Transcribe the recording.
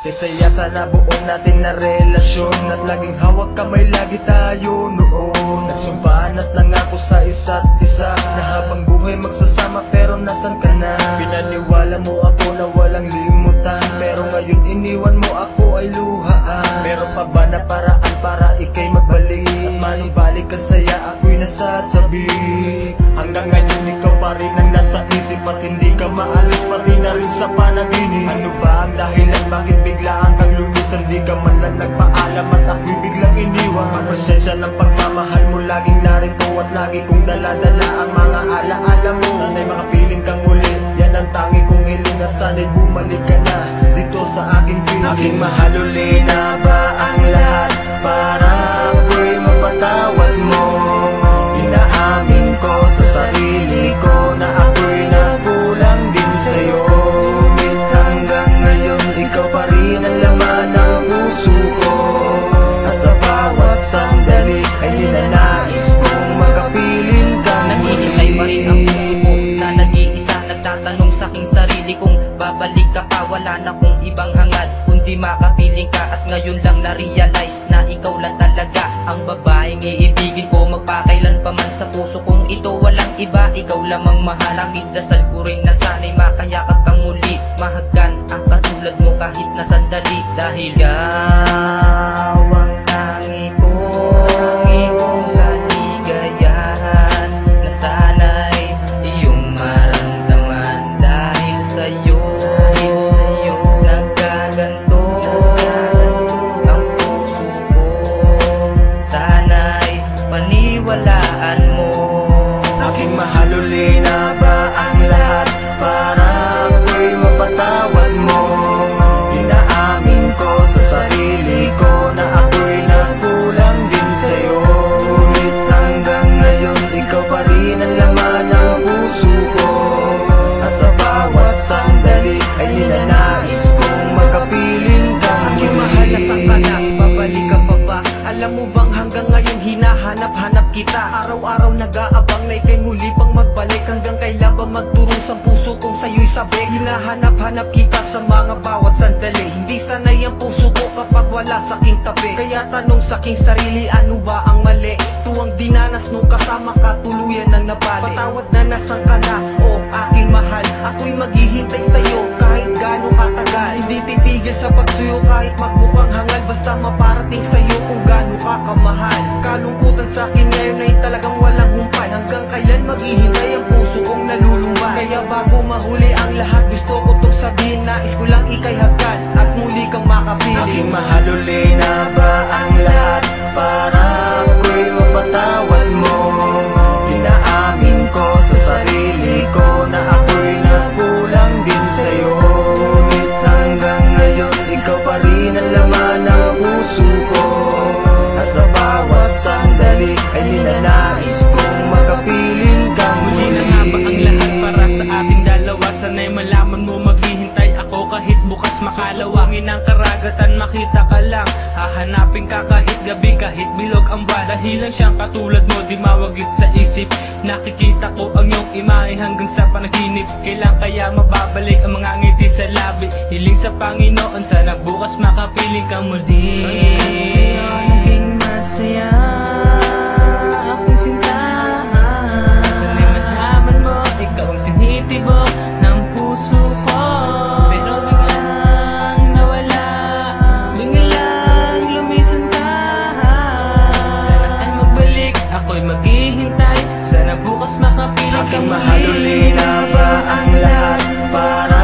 Saya sana buong natin na relasyon, at laging hawak kamay lagi tayo noon. Nagsumpaan at nangako sa isa't isa na habang buhay magsasama, pero nasan ka na? Pinaniwala mo ako na walang limutan, pero ngayon iniwan mo ako ay luhaan. Meron pa ba na paraan para ikay magbalik? At manumbalik ka saya, ako'y nasasabi. Hanggang ngayon ikaw pa rin ang nasa isip, at hindi ka maalis pati na rin sa panaginip. Ano ba ang dahilan, bakit biglaan kang lumisan? Di ka man lang nagpaalam at ako'y biglang iniwan. Pasensya ng pagmamahal mo, laging narito at lagi kong dala-dala ang mga alaala mo. Sana'y makapiling kang muli, yan ang tangi kong hiling, at sana'y bumalik ka na dito sa aking piling. Aking mahal, uli na ba ang lahat para ako'y mapatawad mo? Inaamin ko sa sarili ko na ako'y nagkulang din sa'yo. Ngunit hanggang ngayon ikaw pa rin ang laman ng puso ko, at sa bawat sandali ay ninanais kong makapiling kang muli. Naghihintay pa rin ang puso ko na nag-iisa, nagtatanong sa aking sarili kung babalik ka pa. Wala na kong ibang hangad kundi makapiling ka, at ngayon lang na-realize na ikaw lang talaga ang babaeng iibigin ko magpakailan pa man. Sa puso kong ito walang iba, ikaw lamang mahal. Nakidasal ko rin na sana'y makayakap kang muli, mahagkan ang katulad mo kahit na sandali. Dahil ikaw ang tangi kong kaligayahan, na sana'y iyong maramdaman. Dahil sa'yo nagkaganto ang puso ko, sana'y paniwalaan mo. Aking mahal, uli na ba ang lahat para ako'y mapatawad mo? Inaamin ko sa sarili ko na ako'y nagkulang din sa'yo. Ngunit hanggang ngayon ikaw pa rin ang laman ng puso ko, at sa bawat sandali ay ninanais kong makapiling kang muli. Aking mahal, nasaan ka na? Babalik ka pa ba? Alam mo bang hanggang ngayon hinahanap-hanap kita? Araw-araw nag-aabang na ika'y muli pang magbalik. Hanggang kailan ba magturong sa puso kong sa'yo'y sabik? Hinahanap-hanap kita sa mga bawat sandali. Hindi sanay ang puso ko kapag wala sa aking tabi. Kaya tanong sa aking sarili, ano ba ang mali? Tuwang dinanas nung kasama ka, tuluyan ng nabali. Patawad na, nasan ka na? Oh, aking mahal, ako'y maghihintay sa'yo kahit gaano katagal. Hindi titigil sa pagsuyo kahit magmukhang hangal, basta maparating sa'yo kung gaano ka kamahal. Kalungkutan sa akin ngayon ay talagang walang humpay. Hanggang kailan maghihintay ang puso kong nalulumbay? Kaya bago mahuli ang lahat, gusto ko tong sabihin, nais ko lang ika'y hagkan at muli kang makapiling. Aking mahal, uli na ba ang lahat para ako'y mapatawad mo? Inaamin ko sa sarili ko na ako'y nagkulang din sa'yo. Ngunit hanggang ngayon ikaw pa rin ang laman ng puso ko, at sa bawat sandali ay ninanais kong makapiling kang muli. Huli na nga ba ang lahat para sa ating dalawa? Sana'y malaman mo maghihintay ako kahit bukas makalawangin ang karagatan, makita ka lang. Hahanapin ka kahit gabi, kahit bilog ang buwan. Dahilan siyang katulad mo, di mawaglit sa isip. Nakikita ko ang iyong imahe hanggang sa panaginip. Kailan kaya mababalik ang mga ngiti sa labi? Hiling sa Panginoon, sana bukas makapiling ka muli. Sa'yo naging masaya aking sinta. Sana'y malaman mo, ikaw ang tinitibok ng puso ko. Pero biglang nawala, biglang lumisan ka. Sana ay magbalik, ako'y maghihintay, sana bukas makapiling ka Aking muli. mahal, uli na ba ang lahat para